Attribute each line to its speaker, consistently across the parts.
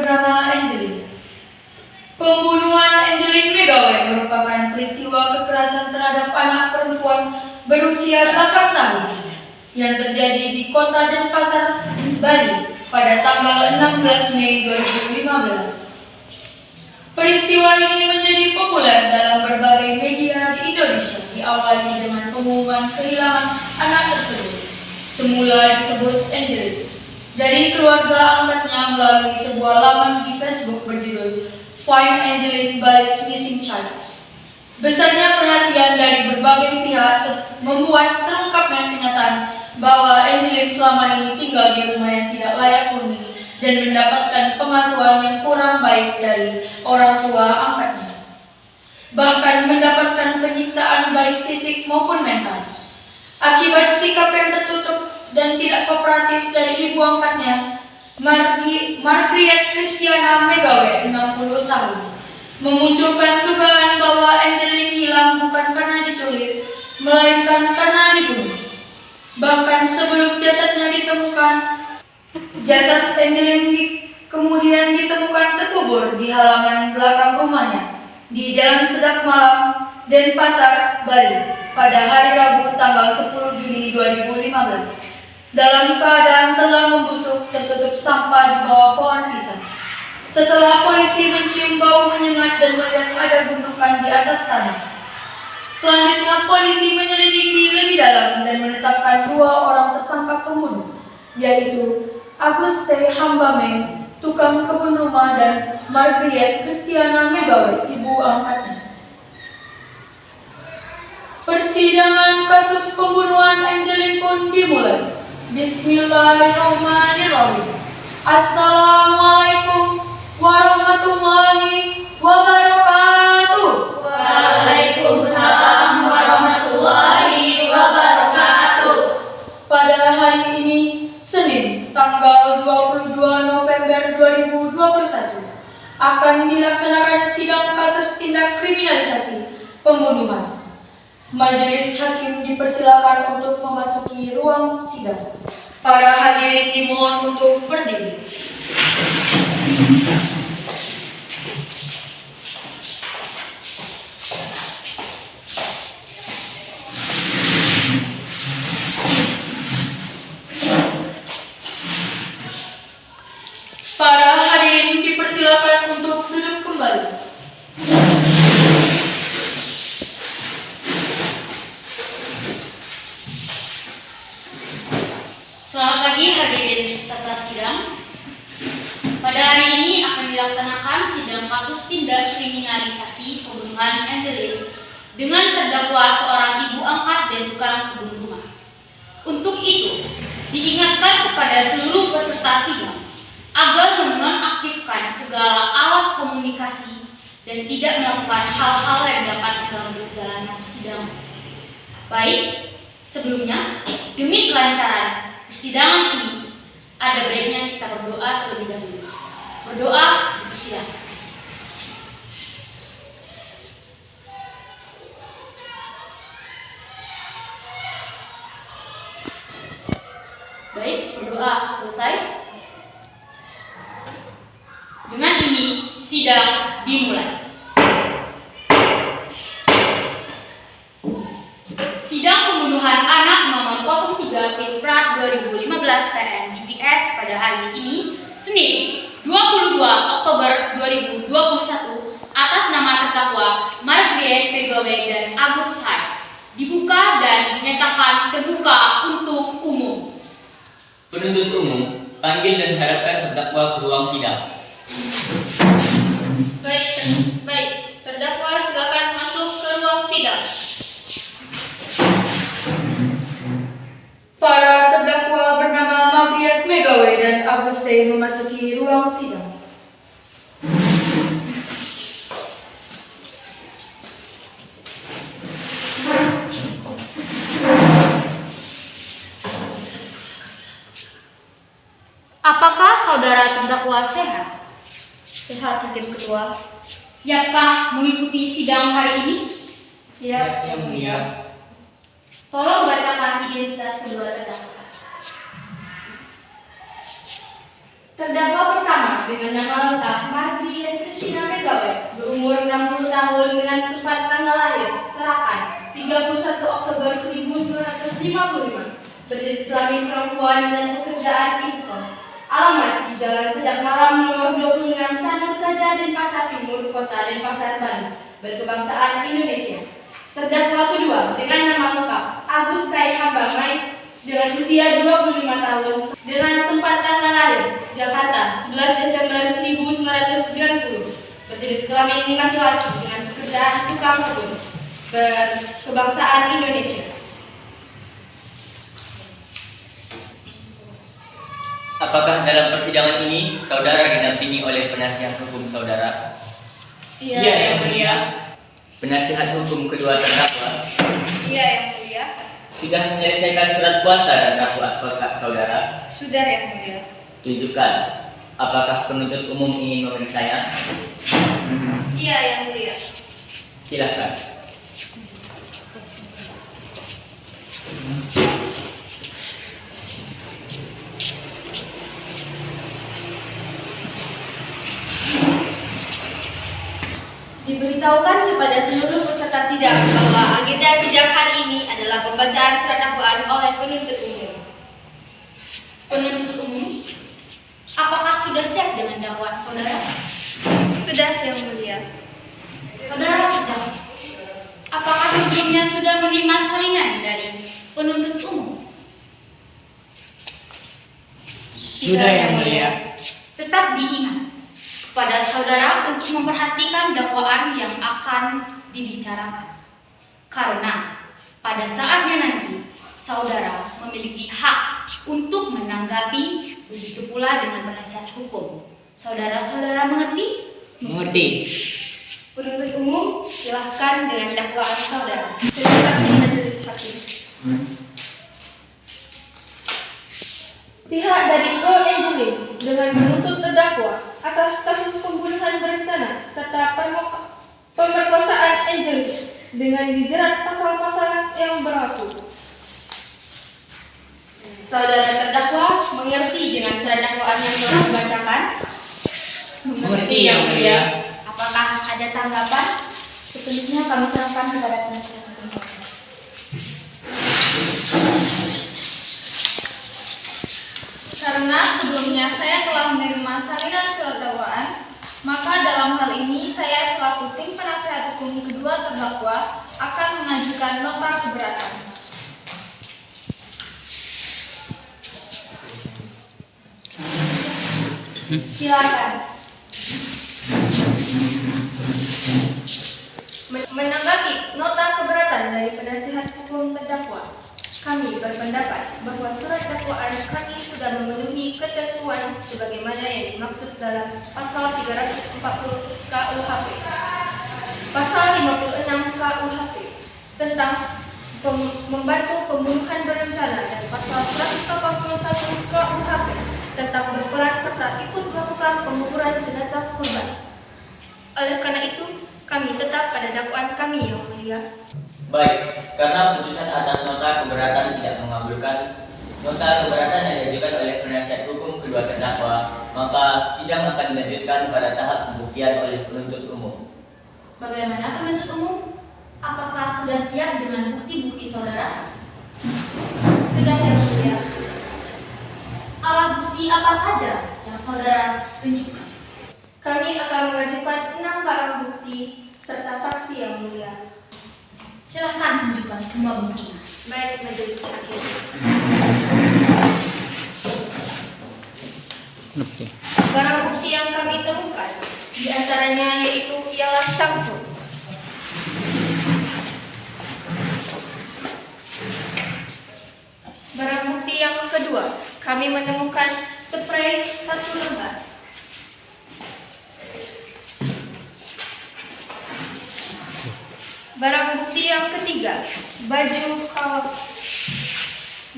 Speaker 1: bernama Angelin. Pembunuhan Angelin Megawai merupakan peristiwa kekerasan terhadap anak perempuan berusia 8 tahun yang terjadi di Kota Denpasar, Bali pada tanggal 16 Mei 2015. Peristiwa ini menjadi populer dalam berbagai media di Indonesia, diawali dengan pengumuman kehilangan anak tersebut, semula disebut Angelin, dari keluarga angkatnya melalui sebuah laman di Facebook berjudul Find Angelin Bali's Missing Child. Besarnya perhatian dari berbagai pihak membuat terungkapnya kenyataan bahwa Angelin selama ini tinggal di rumah yang tidak layak huni dan mendapatkan pengasuhan yang kurang baik dari orang tua angkatnya. Bahkan mendapatkan penyiksaan baik fisik maupun mental. Akibat sikap yang tertutup dan tidak kooperatif dari ibu angkatnya, Margriet Christiana Megawai, 60 tahun, memunculkan dugaan bahwa Angelin hilang bukan karena diculik, melainkan karena dibunuh. Bahkan sebelum jasadnya ditemukan, jasad Angelin kemudian ditemukan terkubur di halaman belakang rumahnya di Jalan Sedap Malam, Denpasar, Bali pada hari Rabu tanggal 10 Juni 2015 dalam keadaan telah membusuk tertutup sampah di bawah pohon pisang. Setelah polisi mencium bau menyengat dan melihat ada gundukan di atas tanah. Selanjutnya polisi menyelidiki lebih dalam dan menetapkan 2 orang tersangka pembunuh, yaitu Aguste Hambame, tukang kebun rumah, dan Margriet Christiana Megawai, ibu angkatnya. Persidangan kasus pembunuhan Angelin pun dimulai. Bismillahirrahmanirrahim. Assalamualaikum warahmatullahi wabarakatuh.
Speaker 2: Waalaikumsalam warahmatullahi wabarakatuh.
Speaker 1: Pada hari ini, Senin, tanggal 22 November 2021, akan dilaksanakan sidang kasus tindak kriminalisasi pembunuhan. Majelis hakim dipersilakan untuk memasuki ruang sidang. Para hadirin dimohon untuk berdiri. Para hadirin dipersilakan untuk duduk kembali.
Speaker 2: Selamat pagi hadirin peserta sidang. Pada hari ini akan dilaksanakan sidang kasus tindak kriminalisasi pembunuhan Angelin dengan terdakwa seorang ibu angkat dan tukang kebun rumah. Untuk itu, diingatkan kepada seluruh peserta sidang agar menonaktifkan segala alat komunikasi dan tidak melakukan hal-hal yang dapat mengganggu jalannya persidangan. Baik, sebelumnya, demi kelancaran persidangan ini, ada baiknya kita berdoa terlebih dahulu. Berdoa, dipersilakan. Baik, berdoa selesai. Dengan ini, sidang dimulai. Sidang pembunuhan anak nomor 03 Pilpres 2015 TN DPS pada hari ini, Senin, 22 Oktober 2021, atas nama terdakwa Margriet Megawai dan Agus Hai, dibuka dan dinyatakan terbuka untuk umum.
Speaker 3: Penuntut umum, panggil dan harapkan terdakwa ke ruang sidang.
Speaker 2: Baik, terdakwa silakan masuk ke ruang sidang.
Speaker 1: Para terdakwa bernama Margriet Megawai dan Aguste memasuki ruang sidang.
Speaker 2: Apakah saudara terdakwa sehat?
Speaker 4: Sehat, Hakim Ketua.
Speaker 2: Siapkah mengikuti sidang hari ini?
Speaker 4: Siap,
Speaker 3: Yang mulia.
Speaker 2: Tolong bacakan identitas kedua terdakwa.
Speaker 4: Terdakwa pertama,
Speaker 5: dengan nama lengkap Mardian Kristina Megawai, berumur 60 tahun dengan tempat tanggal lahir Tarakan 31 Oktober 1955, berjenis kelamin perempuan dan pekerjaan ibu kos. Alamat di Jalan Sedap Malam nomor 26 Sanur Kaja Denpasar Timur, Kota Denpasar, Bali, berkebangsaan Indonesia. Terdakwa kedua dengan nama lengkap Agus Tai Hamba Mai, dengan usia 25 tahun, dengan tempat tanggal lahir Jakarta 11 Desember 1990, berjenis kelamin laki-laki dengan pekerjaan tukang kebun, berkebangsaan Indonesia.
Speaker 3: Apakah dalam persidangan ini saudara didampingi oleh penasihat hukum saudara?
Speaker 4: Iya,
Speaker 5: Yang Mulia.
Speaker 3: Penasihat hukum kedua terdakwa
Speaker 4: Iya, Yang Mulia.
Speaker 3: sudah menyelesaikan surat kuasa dan kartu advokat saudara?
Speaker 4: Sudah, Yang Mulia.
Speaker 3: Tunjukkan. Apakah penuntut umum ingin memeriksanya?
Speaker 4: Iya, Yang Mulia.
Speaker 3: Silakan.
Speaker 5: Diberitahukan kepada seluruh peserta sidang bahwa agenda sidang hari ini adalah pembacaan surat dakwaan oleh penuntut umum.
Speaker 2: Penuntut umum, apakah sudah siap dengan dakwaan saudara?
Speaker 4: Sudah, Yang Mulia.
Speaker 2: Saudara terdakwa, apakah sebelumnya sudah menerima salinan dari penuntut umum?
Speaker 5: Sudah, Yang Mulia.
Speaker 2: Tetap diingat kepada saudara untuk memperhatikan dakwaan yang akan dibicarakan. Karena pada saatnya nanti saudara memiliki hak untuk menanggapi, begitu pula dengan penasihat hukum. Saudara-saudara mengerti?
Speaker 3: Mengerti.
Speaker 5: Penuntut umum, silahkan dengan dakwaan saudara.
Speaker 4: Terima kasih Majelis Hakim.
Speaker 1: Pihak dari Pro Angelin dengan menuntut terdakwa atas kasus pembunuhan berencana serta pemerkosaan Angelin dengan dijerat pasal-pasal yang berlaku.
Speaker 2: Saudara terdakwa mengerti dengan surat dakwaan yang telah dibacakan?
Speaker 5: Mengerti, Yang Mulia.
Speaker 2: Apakah ada tanggapan?
Speaker 4: Sepenuhnya kami serahkan kepada penasihat hukum.
Speaker 6: Karena sebelumnya saya telah menerima salinan surat dakwaan, maka dalam hal ini saya selaku tim penasihat hukum kedua terdakwa akan mengajukan nota keberatan.
Speaker 2: Silakan.
Speaker 1: Menanggapi nota keberatan dari penasihat hukum terdakwa, kami berpendapat bahwa surat dakwaan kami sudah memenuhi ketentuan sebagaimana yang dimaksud dalam pasal 340 KUHP, pasal 56 KUHP tentang membantu pembunuhan berencana dan pasal 181 KUHP tentang berperan serta ikut melakukan penguburan jenazah korban. Oleh karena itu, kami tetap pada dakwaan kami, Yang Mulia.
Speaker 3: Baik, karena putusan atas nota keberatan tidak mengabulkan nota keberatan yang diajukan oleh penasihat hukum kedua terdakwa, maka sidang akan dilanjutkan pada tahap pembuktian oleh penuntut umum.
Speaker 2: Bagaimana penuntut umum? Apakah sudah siap dengan bukti-bukti saudara?
Speaker 4: Sudah, Yang Mulia.
Speaker 2: Alat bukti apa saja yang saudara tunjukkan?
Speaker 1: Kami akan mengajukan 6 barang bukti serta saksi, Yang Mulia.
Speaker 2: Silahkan tunjukkan semua buktinya.
Speaker 1: Baik, Majelis Hakim. Barang bukti yang kami temukan diantaranya yaitu ialah cangkul, barang bukti yang kedua kami menemukan spray 1 lembar. Barang bukti yang ketiga, baju kaos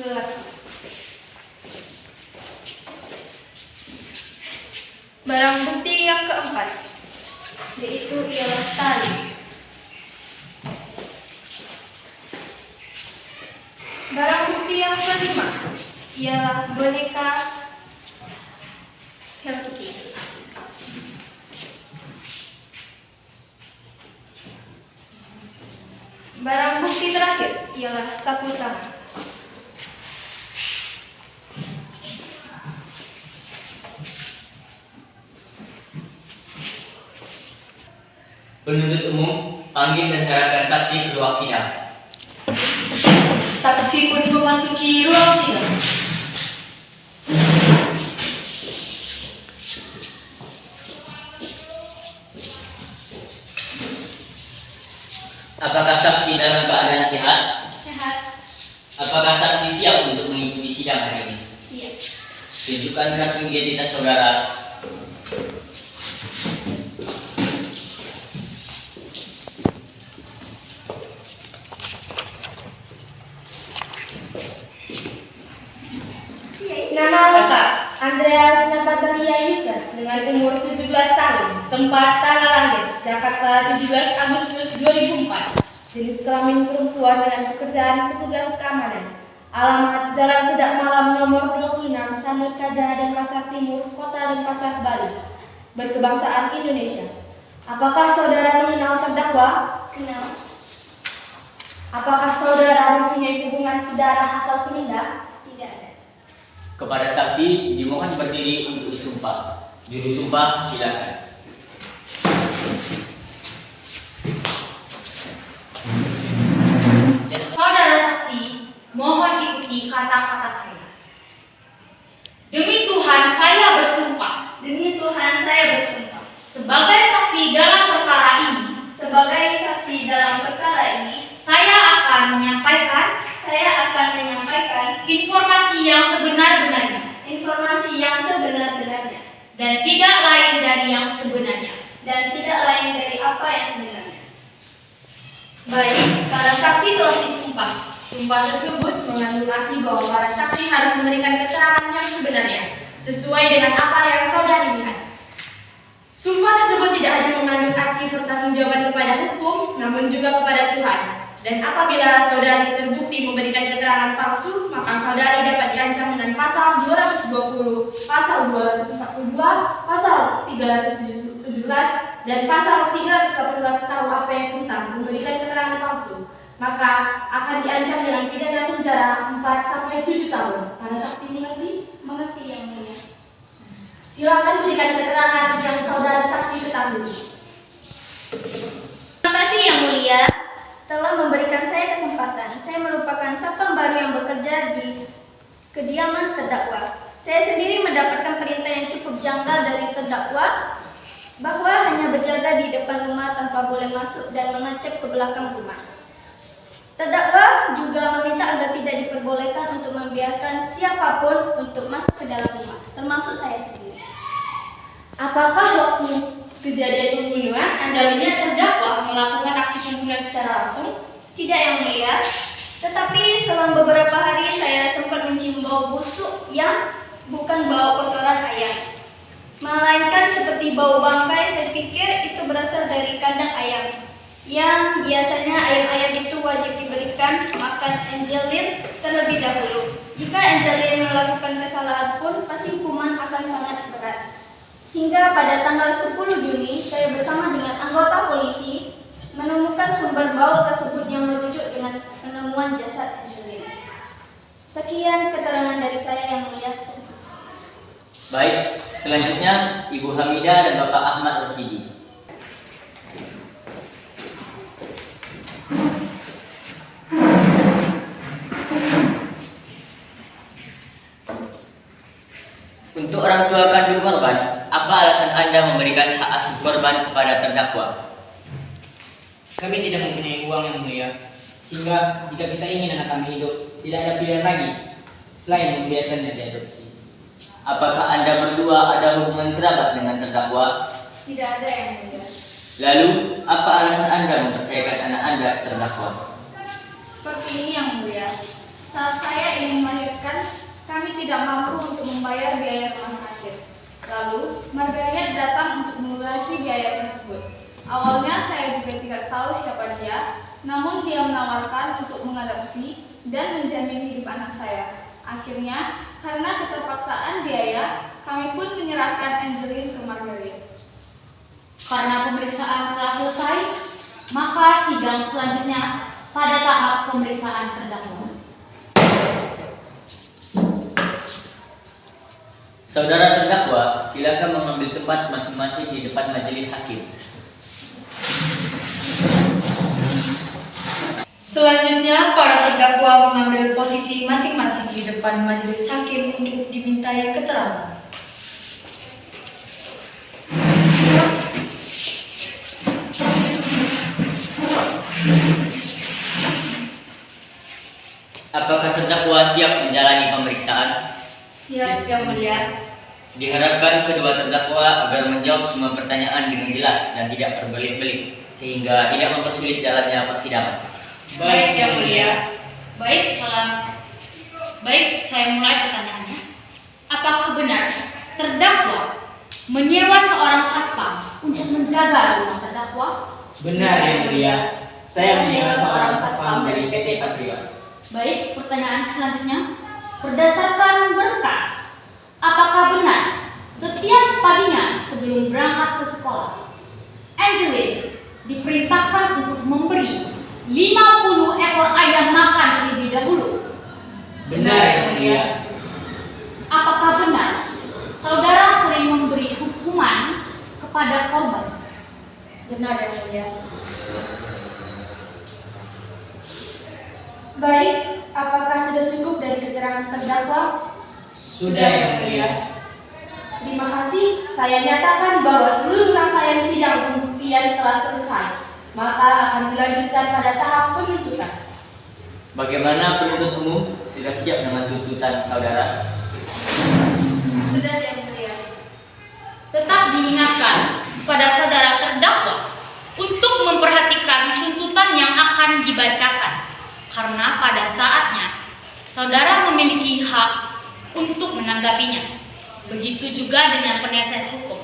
Speaker 1: lelaki. Barang bukti yang keempat, yaitu ialah tali. Barang bukti yang kelima, ialah boneka Hello Kitty.
Speaker 4: Barang bukti terakhir ialah sapu tangan.
Speaker 3: Penuntut umum panggil dan harapkan saksi ke ruang sidang.
Speaker 1: Saksi pun memasuki ruang sidang.
Speaker 3: Apakah saksi dalam keadaan sehat?
Speaker 2: Sehat.
Speaker 3: Apakah saksi siap untuk mengikuti sidang hari ini?
Speaker 2: Siap.
Speaker 3: Tunjukkan kartu identitas saudara.
Speaker 5: Nama lengkap Andreas Navatalia Yusa dengan umur 17 tahun. Tempat tanggal lahir Jakarta 17 Agustus 2004. Jenis kelamin perempuan dengan pekerjaan petugas keamanan. Alamat Jalan Sedak Malam nomor 26 Sanur Kaja dan Pasar Timur, Kota Denpasar, Bali. Berkebangsaan Indonesia. Apakah saudara mengenal terdakwa?
Speaker 4: Kenal.
Speaker 5: Apakah saudara mempunyai hubungan sedarah atau semindah?
Speaker 4: Tidak ada.
Speaker 3: Kepada saksi dimohon berdiri untuk disumpah. Juru sumpah silakan.
Speaker 2: Saudara saksi, mohon ikuti kata-kata saya. Demi Tuhan saya bersumpah
Speaker 4: Demi Tuhan saya bersumpah.
Speaker 2: sebagai saksi dalam perkara ini,
Speaker 4: Sebagai saksi dalam perkara ini,
Speaker 2: saya akan menyampaikan informasi yang sebenar-benarnya
Speaker 4: informasi yang sebenar-benarnya
Speaker 2: dan tidak lain dari yang sebenarnya.
Speaker 4: dan tidak lain dari apa yang sebenarnya. Baik, para saksi telah disumpah.
Speaker 5: Sumpah tersebut mengandung arti bahwa para saksi harus memberikan keterangan yang sebenarnya sesuai dengan apa yang saudari lihat. Sumpah tersebut tidak hanya mengandung arti pertanggungjawaban kepada hukum, namun juga kepada Tuhan. Dan apabila saudari terbukti memberikan keterangan palsu, maka saudari dapat diancam dengan pasal 220, pasal 242, pasal 317, dan pasal 318 tahu apa yang tentang memberikan keterangan palsu. Maka akan diancam dengan pidana penjara 4 sampai 7 tahun. Para saksi mengerti?
Speaker 4: Mengerti yang mulia.
Speaker 5: Silakan berikan keterangan yang saudara saksi ketahui.
Speaker 4: Terima kasih yang mulia telah memberikan saya kesempatan. Saya merupakan satpam baru yang bekerja di kediaman terdakwa. Saya sendiri mendapatkan perintah yang cukup janggal dari terdakwa bahwa hanya berjaga di depan rumah tanpa boleh masuk dan mengecek ke belakang rumah. Terdakwa juga meminta agar tidak diperbolehkan untuk membiarkan siapapun untuk masuk ke dalam rumah, termasuk saya sendiri.
Speaker 5: Apakah waktu kejadian pembunuhan Anda melihat terdakwa melakukan aksi pembunuhan secara langsung?
Speaker 4: Tidak yang mulia, tetapi selang beberapa hari saya sempat mencium bau busuk yang bukan bau kotoran ayam, melainkan seperti bau bangkai. Saya pikir itu berasal dari kandang ayam, yang biasanya ayam-ayam itu wajib diberikan makan Angelin terlebih dahulu. Jika Angelin melakukan kesalahan pun, pasti hukuman akan sangat berat. Hingga pada tanggal 10 Juni, saya bersama dengan anggota polisi menemukan sumber bau tersebut yang merujuk dengan penemuan jasad Angelin. Sekian keterangan dari saya yang mulia.
Speaker 3: Baik, selanjutnya Ibu Hamidah dan Bapak Ahmad Rosidi. Untuk orang tua kandung korban, apa alasan Anda memberikan hak asuh korban kepada terdakwa?
Speaker 7: Kami tidak mempunyai uang yang mulia, sehingga jika kita ingin anak kami hidup, tidak ada pilihan lagi selain membiarkannya diadopsi.
Speaker 3: Apakah Anda berdua ada hubungan kerabat dengan terdakwa?
Speaker 6: Tidak ada yang mulia.
Speaker 3: Lalu, apa alasan Anda mempercayakan anak Anda terdakwa?
Speaker 6: Seperti ini yang mulia. Saat saya ingin melahirkan, kami tidak mampu untuk membayar biaya rumah sakit. Lalu, Margaret datang untuk melunasi biaya tersebut. Awalnya saya juga tidak tahu siapa dia, namun dia menawarkan untuk mengadopsi dan menjamin hidup anak saya. Akhirnya, karena keterpaksaan biaya, kami pun menyerahkan Angelin ke Margaret.
Speaker 2: pemeriksaan telah selesai, maka sidang selanjutnya pada tahap pemeriksaan terdakwa.
Speaker 3: Saudara terdakwa, silakan mengambil tempat masing-masing di depan majelis hakim.
Speaker 1: Selanjutnya, para terdakwa mengambil posisi masing-masing di depan majelis hakim untuk dimintai keterangan.
Speaker 3: Apakah terdakwa siap menjalani pemeriksaan?
Speaker 5: Siap, Yang Mulia.
Speaker 3: Diharapkan kedua terdakwa agar menjawab semua pertanyaan dengan jelas dan tidak berbelit-belit, sehingga tidak mempersulit jalannya persidangan.
Speaker 5: Baik, Yang Mulia.
Speaker 2: Baik, saya mulai pertanyaannya. Apakah benar terdakwa menyewa seorang satpam untuk menjaga rumah terdakwa?
Speaker 7: Benar, Yang Mulia. Saya menyewa seorang satpam dari PT Patriot.
Speaker 2: Baik, pertanyaan selanjutnya. Berdasarkan berkas, apakah benar setiap paginya sebelum berangkat ke sekolah, Angeline diperintahkan untuk memberi 50 ekor ayam makan terlebih dahulu?
Speaker 7: Benar, Yang Mulia.
Speaker 2: Apakah benar saudara sering memberi hukuman kepada korban?
Speaker 5: Benar, Yang Mulia.
Speaker 6: Baik, apakah sudah cukup dari keterangan terdakwa?
Speaker 7: Sudah, Yang Mulia.
Speaker 6: Terima kasih, saya nyatakan bahwa seluruh rangkaian sidang pembuktian telah selesai. Maka akan dilanjutkan pada tahap penuntutan.
Speaker 3: Bagaimana penuntut umum? Sudah siap dengan tuntutan saudara?
Speaker 6: Sudah, Yang Mulia.
Speaker 2: Tetap diingatkan kepada saudara terdakwa untuk memperhatikan tuntutan yang akan dibacakan, karena pada saatnya saudara memiliki hak untuk menanggapinya. Begitu juga dengan penasihat hukum.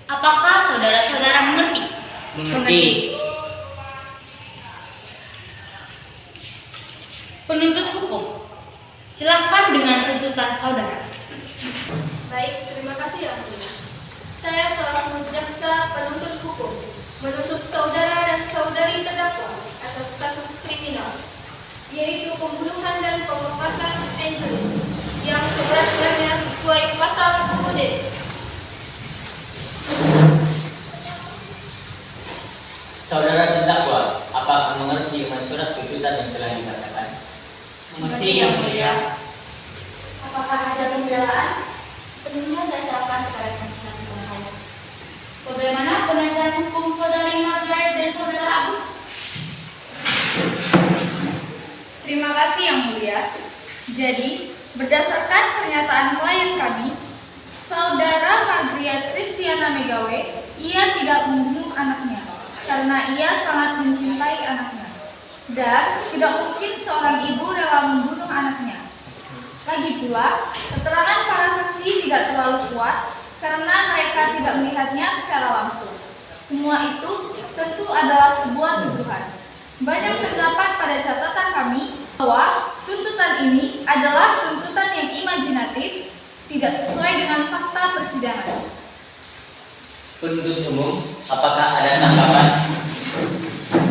Speaker 2: Apakah saudara-saudara mengerti?
Speaker 7: Mengerti.
Speaker 2: Penuntut hukum, silakan dengan tuntutan saudara.
Speaker 6: Baik, terima kasih Yang Mulia. Saya selaku jaksa penuntut hukum menuntut saudara dan saudari terdakwa atas kasus kriminal, yaitu pembunuhan dan pemerkosaan Angeline yang seberat-beratnya sesuai pasal UUD.
Speaker 3: Saudara terdakwa, apakah mengerti dengan surat tuntutan yang telah dibacakan?
Speaker 7: Mengerti, Yang Mulia.
Speaker 2: Apakah ada pembelaan? Sepenuhnya saya serahkan kepada penasihat hukum saya. Bagaimana penasihat hukum saudari Margaret dan saudara Agus?
Speaker 6: Terima kasih Yang Mulia. Jadi, berdasarkan pernyataan klien kami, saudara Margaret Christiana Megawe, ia tidak membunuh anaknya karena ia sangat mencintai anaknya. Dan tidak mungkin seorang ibu rela membunuh anaknya. Lagi pula, keterangan para saksi tidak terlalu kuat karena mereka tidak melihatnya secara langsung. Semua itu tentu adalah sebuah tuduhan. Banyak terdapat pada catatan kami bahwa tuntutan ini adalah tuntutan yang imajinatif, tidak sesuai dengan fakta persidangan.
Speaker 3: Penuntut umum, apakah ada tanggapan?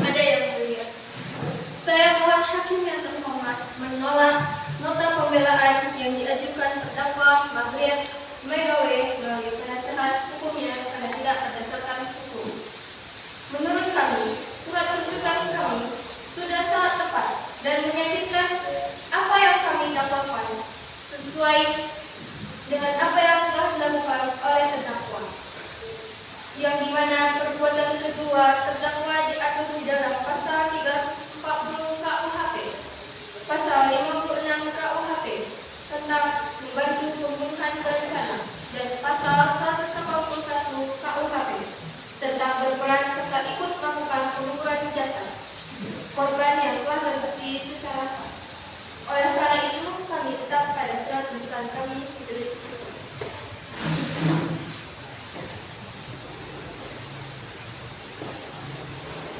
Speaker 6: Ada Yang Mulia. Saya mohon hakim yang terhormat menolak nota pembelaan yang diajukan terdakwa Margaret Megawe melalui penasehat hukumnya karena tidak berdasarkan hukum. Menurut kami, surat tuntutan kami sudah sangat tepat dan menyakitkan apa yang kami dakwakan sesuai dengan apa yang telah dilakukan oleh terdakwa, yang dimana perbuatan kedua terdakwa diatur di dalam pasal 340 KUHP, pasal 56 KUHP tentang membantu pembunuhan berencana, dan pasal 181 KUHP tentang berperan serta ikut melakukan pengguguran jasad korban yang telah terbukti secara sah. Oleh karena itu, kami tetap pada surat tuntutan kami ditulis.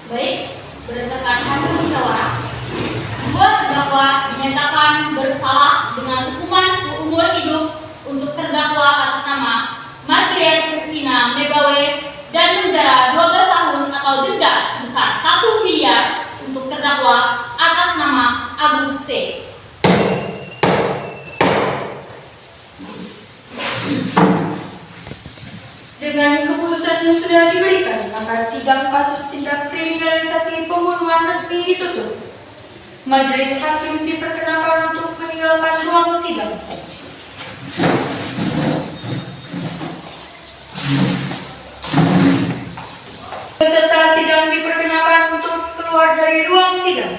Speaker 2: Baik, berdasarkan hasil musyawarah, dua terdakwa dinyatakan bersalah dengan hukuman seumur hidup untuk terdakwa atas nama Margaret Christina Megawe dan penjara 12 tahun atau denda sebesar 1 miliar untuk terdakwa atas nama Agus T.
Speaker 1: Dengan keputusan yang sudah diberikan, maka sidang kasus tindak kriminalisasi pembunuhan resmi ditutup. Majelis hakim diperkenakan untuk meninggalkan ruang sidang. Peserta sidang diperkenakan untuk keluar dari ruang sidang.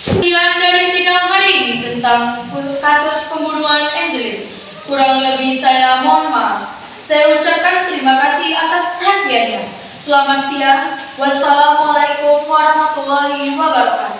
Speaker 1: Kesimpulan dari sidang hari ini tentang kasus pembunuhan Angelin. Kurang lebih saya mohon maaf. Saya ucapkan terima kasih atas perhatiannya. Selamat siang. Wassalamualaikum warahmatullahi wabarakatuh.